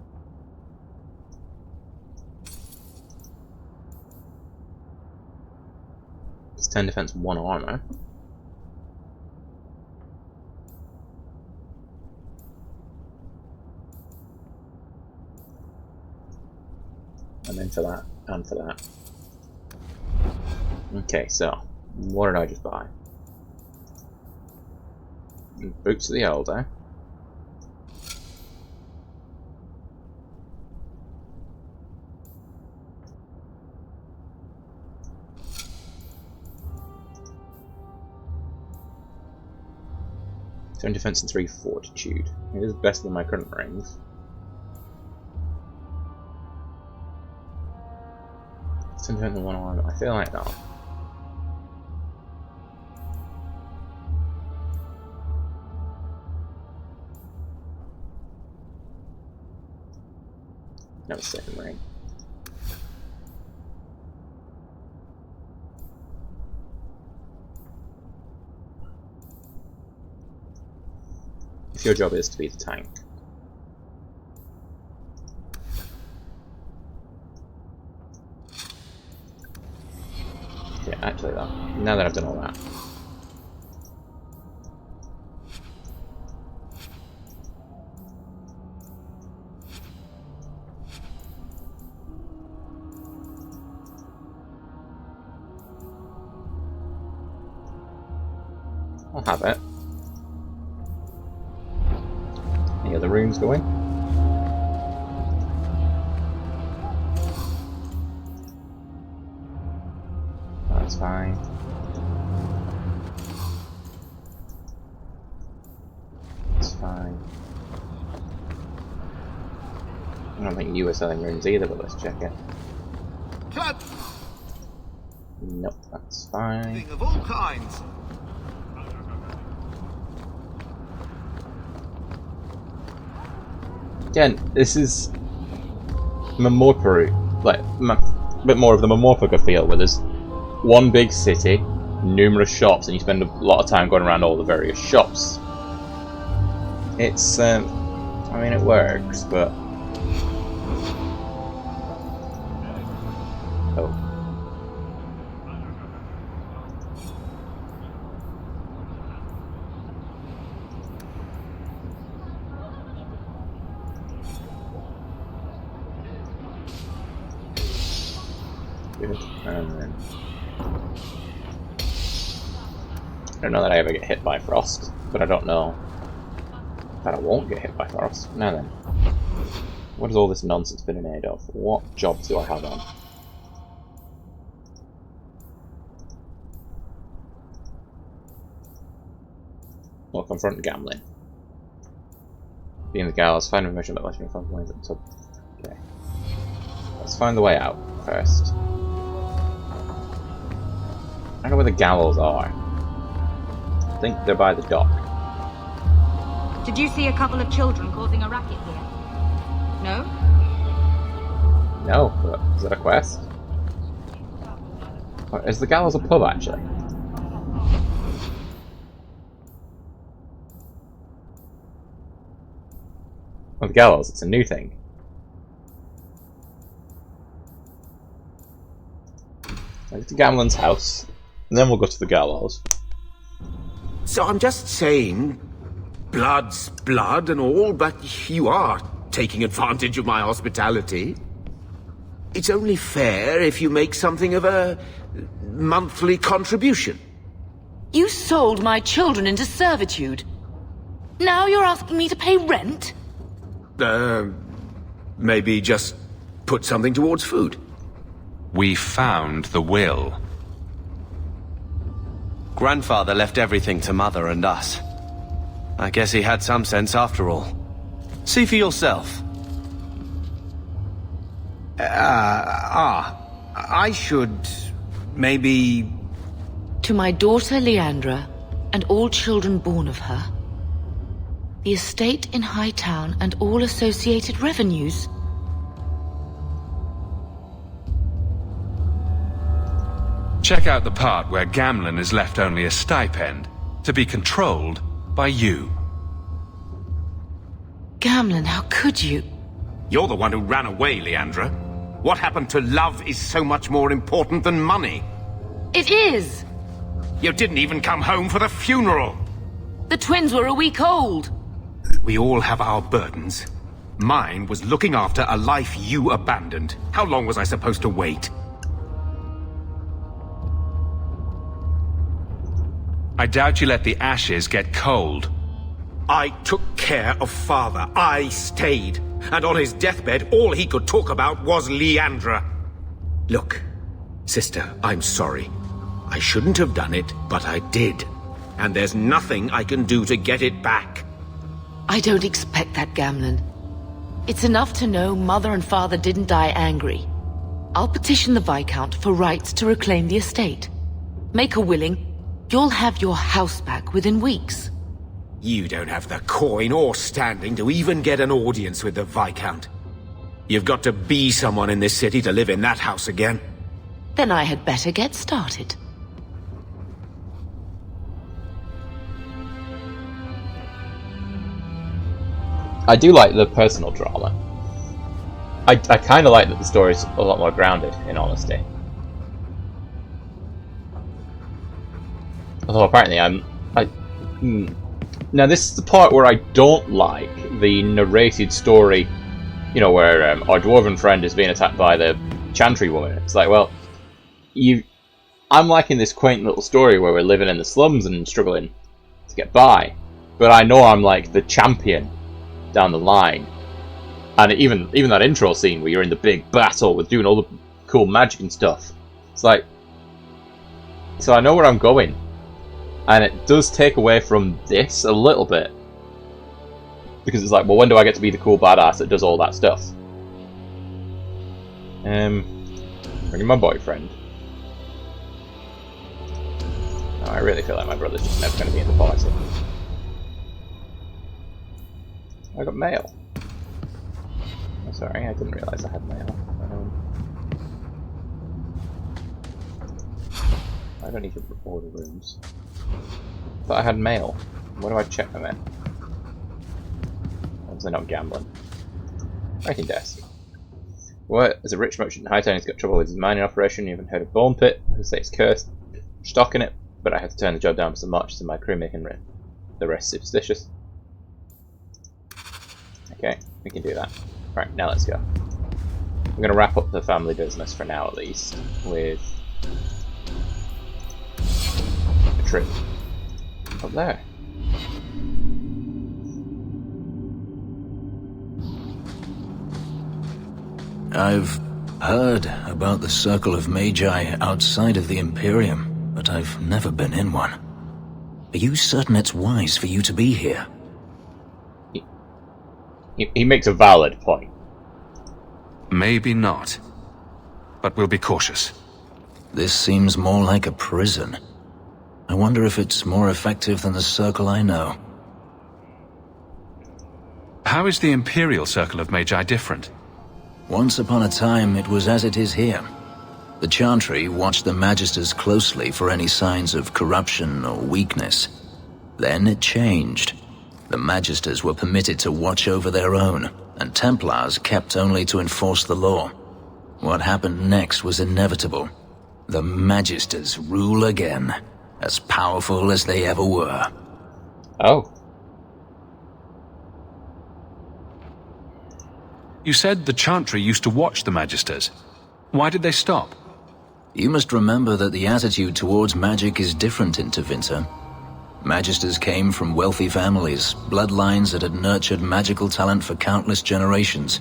It's 10 defense, 1 armor. And then for that, and for that. Okay, so, what did I just buy? Boots of the Elder. Seven defense and 3 fortitude. It is better than my current rings. Defense and 1 armor. I feel like that. No, second ring. If your job is to be the tank. Okay, actually though, now that I've done all that. I'll have it. Any other rooms going? That's fine. That's fine. I don't think you were selling rooms either, but let's check it. Nope, that's fine. Of all kinds. Again, this is Mamorparu, like a bit more of the Mamorpaga feel, where there's one big city, numerous shops, and you spend a lot of time going around all the various shops. It's, I mean, it works, but... Oh. Good. And then... I don't know that I ever get hit by frost, but I don't know that I won't get hit by frost. Now then, what has all this nonsense been made of? What jobs do I have on? Well, confront gambling. Being the gallows, find information about letting me find ways up. So, okay. Let's find the way out first. I don't know where the gallows are. I think they're by the dock. Did you see a couple of children causing a racket here? No? No, but is that a quest? Or is the gallows a pub, actually? Well, the gallows, it's a new thing. Let's go to Gamlen's house, and then we'll go to the gallows. So I'm just saying, blood's blood and all, but you are taking advantage of my hospitality. It's only fair if you make something of a monthly contribution. You sold my children into servitude. Now you're asking me to pay rent? Maybe just put something towards food. We found the will. Grandfather left everything to Mother and us. I guess he had some sense after all. See for yourself. I should... maybe... To my daughter Leandra, and all children born of her. The estate in Hightown and all associated revenues. Check out the part where Gamlen is left only a stipend, to be controlled by you. Gamlen, how could you? You're the one who ran away, Leandra. What happened to love is so much more important than money. It is! You didn't even come home for the funeral. The twins were a week old. We all have our burdens. Mine was looking after a life you abandoned. How long was I supposed to wait? I doubt you let the ashes get cold. I took care of Father. I stayed. And on his deathbed, all he could talk about was Leandra. Look, sister, I'm sorry. I shouldn't have done it, but I did. And there's nothing I can do to get it back. I don't expect that, Gamlen. It's enough to know Mother and Father didn't die angry. I'll petition the Viscount for rights to reclaim the estate. Make a willing. You'll have your house back within weeks. You don't have the coin or standing to even get an audience with the Viscount. You've got to be someone in this city to live in that house again. Then I had better get started. I do like the personal drama. I kind of like that the story's a lot more grounded, in honesty. Although apparently Now this is the part where I don't like the narrated story, you know, where our dwarven friend is being attacked by the Chantry woman. It's like, well, I'm liking this quaint little story where we're living in the slums and struggling get by. But I know I'm like the champion down the line. And even that intro scene where you're in the big battle with doing all the cool magic and stuff. It's like, so I know where I'm going. And it does take away from this a little bit. Because it's like, well, when do I get to be the cool badass that does all that stuff? Bringing my boyfriend. Oh, I really feel like my brother's just never going to be in the party. I got mail. Oh, sorry, I didn't realise I had mail. I don't need to order rooms. But I had mail. Where do I check them in? Obviously not gambling. Writing desk. What? As a rich merchant in Hightown, he's got trouble with his mining operation. You haven't heard of Bone Pit? I say it's cursed. Stock in it, but I had to turn the job down so much, so my crew making the rest superstitious. Okay, we can do that. Right, now let's go. I'm going to wrap up the family business for now, at least, with a trip up there. I've heard about the Circle of Magi outside of the Imperium, but I've never been in one. Are you certain it's wise for you to be here? He makes a valid point. Maybe not. But we'll be cautious. This seems more like a prison. I wonder if it's more effective than the Circle I know. How is the Imperial Circle of Magi different? Once upon a time, it was as it is here. The Chantry watched the Magisters closely for any signs of corruption or weakness. Then it changed. The Magisters were permitted to watch over their own, and Templars kept only to enforce the law. What happened next was inevitable. The Magisters rule again, as powerful as they ever were. Oh. You said the Chantry used to watch the Magisters. Why did they stop? You must remember that the attitude towards magic is different in Tevinter. Magisters came from wealthy families, bloodlines that had nurtured magical talent for countless generations.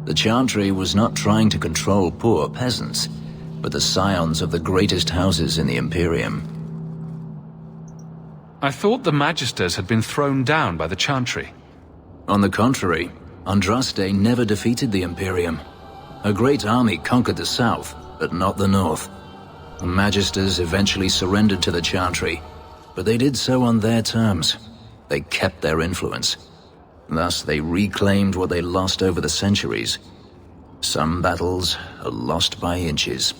The Chantry was not trying to control poor peasants, but the scions of the greatest houses in the Imperium. I thought the Magisters had been thrown down by the Chantry. On the contrary, Andraste never defeated the Imperium. A great army conquered the south, but not the north. The Magisters eventually surrendered to the Chantry, but they did so on their terms. They kept their influence. Thus, they reclaimed what they lost over the centuries. Some battles are lost by inches.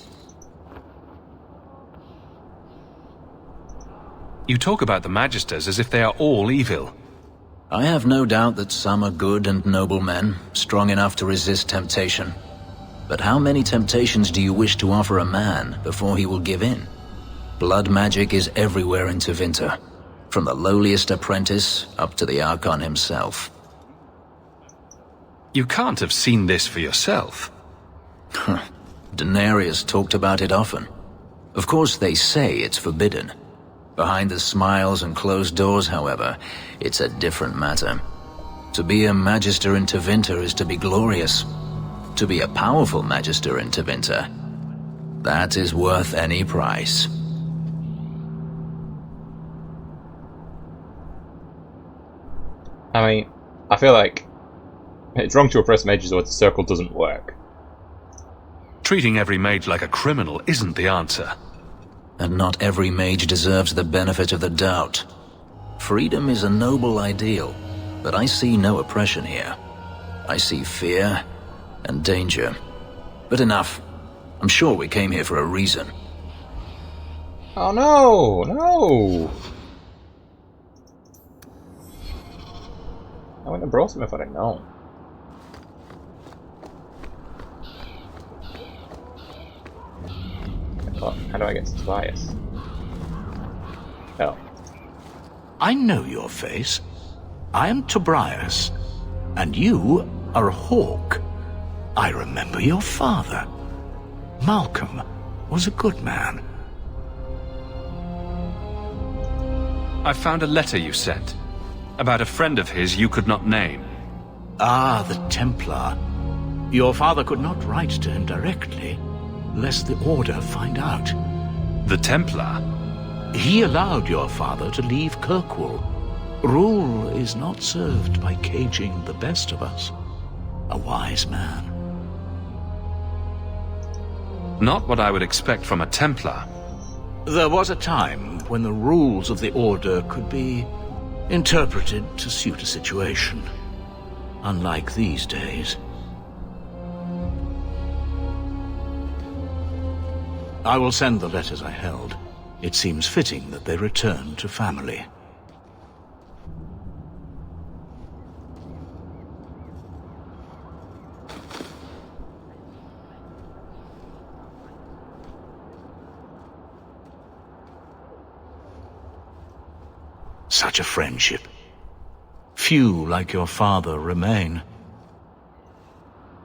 You talk about the Magisters as if they are all evil. I have no doubt that some are good and noble men, strong enough to resist temptation. But how many temptations do you wish to offer a man before he will give in? Blood magic is everywhere in Tevinter, from the lowliest apprentice up to the Archon himself. You can't have seen this for yourself. Daenerys talked about it often. Of course they say it's forbidden. Behind the smiles and closed doors, however, it's a different matter. To be a Magister in Tevinter is to be glorious. To be a powerful Magister in Tevinter, that is worth any price. I mean, I feel like it's wrong to oppress mages or the circle doesn't work. Treating every mage like a criminal isn't the answer. And not every mage deserves the benefit of the doubt. Freedom is a noble ideal, but I see no oppression here. I see fear and danger. But enough. I'm sure we came here for a reason. Oh no! No! I wouldn't have brought him if I'd have known. How do I get to Tobias? Oh. I know your face. I am Tobias, and you are Hawke. I remember your father. Malcolm was a good man. I found a letter you sent. About a friend of his you could not name. Ah, the Templar. Your father could not write to him directly, lest the Order find out. The Templar? He allowed your father to leave Kirkwall. Rule is not served by caging the best of us. A wise man. Not what I would expect from a Templar. There was a time when the rules of the Order could be interpreted to suit a situation. Unlike these days. I will send the letters I held. It seems fitting that they return to family. Such a friendship. Few like your father remain.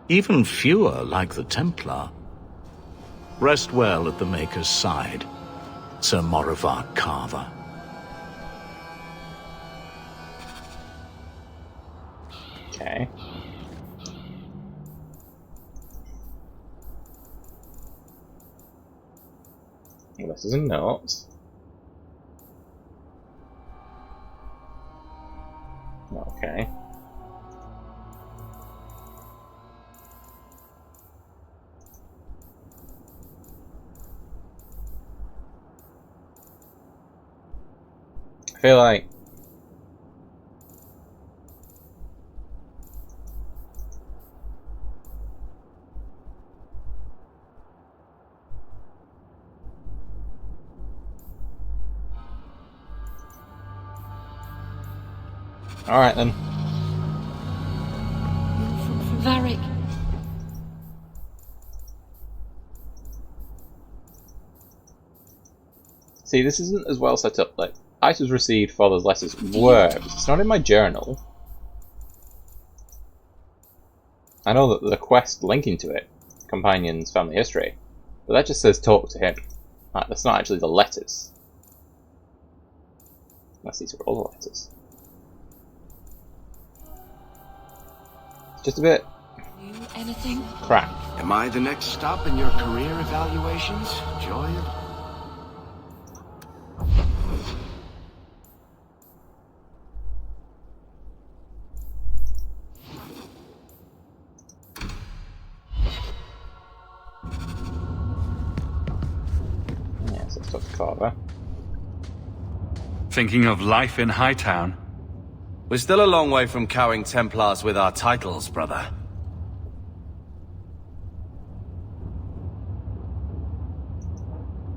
Even fewer like the Templar. Rest well at the Maker's side, Sir Morivard Carver. Okay. Well, this is a note. Okay. I feel like all right then. Varric. See, this isn't as well set up. Like, Items received, father's letters. Works. It's not in my journal. I know that the quest linking to it, companion's family history, but that just says talk to him. Like, that's not actually the letters. Unless these are all the letters. It's just a bit Anything? crap. Am I the next stop in your career evaluations, Joy? Yes, let's talk to Carver. Thinking of life in Hightown? We're still a long way from cowing Templars with our titles, brother.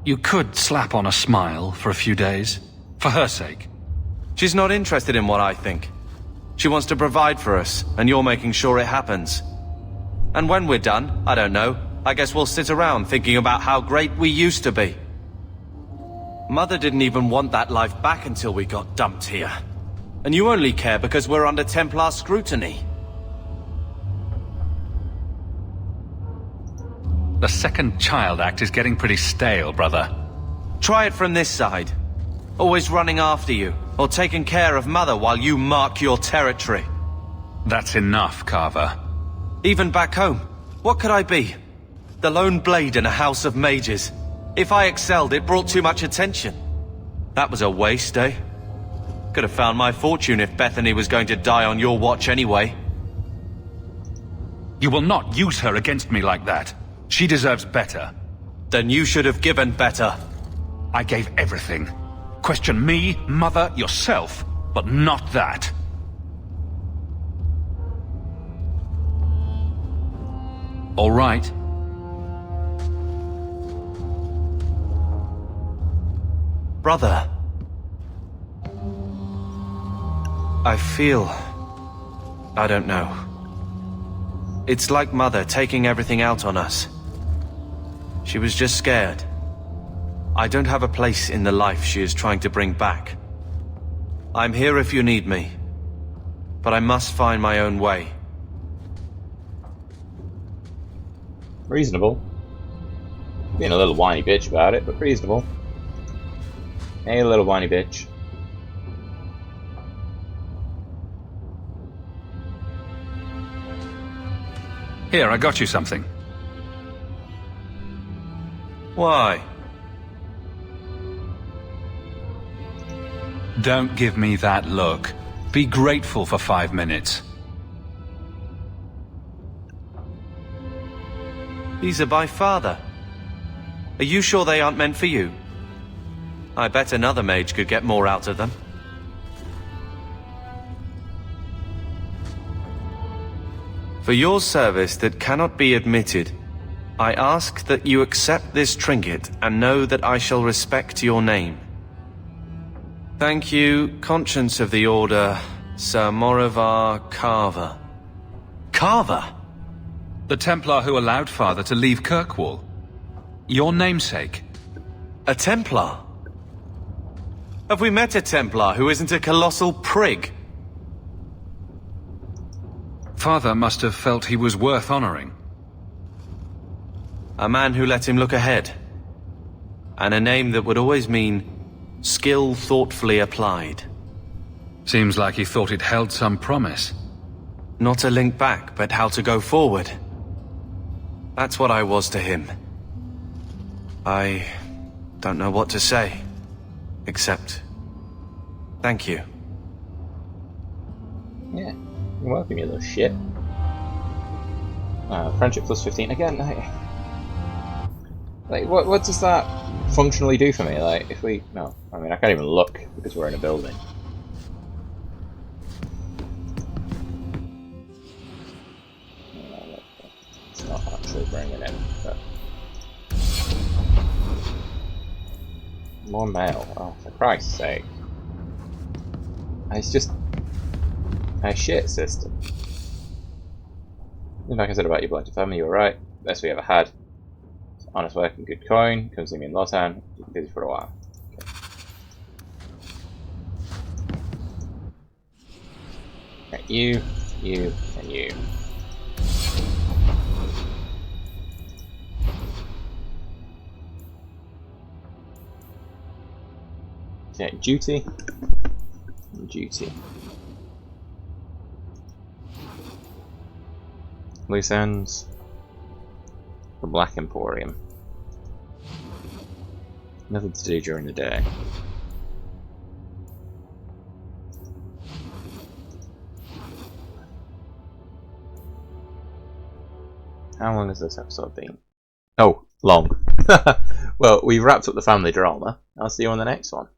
You could slap on a smile for a few days. For her sake. She's not interested in what I think. She wants to provide for us, and you're making sure it happens. And when we're done, I don't know, I guess we'll sit around thinking about how great we used to be. Mother didn't even want that life back until we got dumped here. And you only care because we're under Templar scrutiny. The Second Child Act is getting pretty stale, brother. Try it from this side. Always running after you, or taking care of Mother while you mark your territory. That's enough, Carver. Even back home, what could I be? The lone blade in a house of mages. If I excelled, it brought too much attention. That was a waste, eh? Could have found my fortune if Bethany was going to die on your watch anyway. You will not use her against me like that. She deserves better. Then you should have given better. I gave everything. Question me, Mother, yourself, but not that. All right. Brother. I feel... I don't know. It's like Mother taking everything out on us. She was just scared. I don't have a place in the life she is trying to bring back. I'm here if you need me. But I must find my own way. Reasonable. Being a little whiny bitch about it, but reasonable. Hey, little whiny bitch. Here, I got you something. Why? Don't give me that look. Be grateful for 5 minutes. These are by father. Are you sure they aren't meant for you? I bet another mage could get more out of them. For your service that cannot be admitted, I ask that you accept this trinket and know that I shall respect your name. Thank you, Conscience of the Order, Sir Morivar Carver. Carver? The Templar who allowed Father to leave Kirkwall. Your namesake. A Templar? Have we met a Templar who isn't a colossal prig? Father must have felt he was worth honoring. A man who let him look ahead. And a name that would always mean skill thoughtfully applied. Seems like he thought it held some promise. Not a link back, but how to go forward. That's what I was to him. I don't know what to say, except thank you. Yeah, you're welcome, you little shit. Friendship plus 15 again. Like, what does that functionally do for me? Like, if we... No, I mean, I can't even look because we're in a building. It's not actually bringing in, but... More mail. Oh, for Christ's sake. It's just... a shit system. Like I said about your blighted family, you were right. Best we ever had. Honest work and good coin. Come see me in Lotan. You can do this for a while. Okay. Okay, you, and you. Okay, duty. Duty. Loose ends. The Black Emporium. Nothing to do during the day. How long has this episode been? Oh, long. Well, we've wrapped up the family drama. I'll see you on the next one.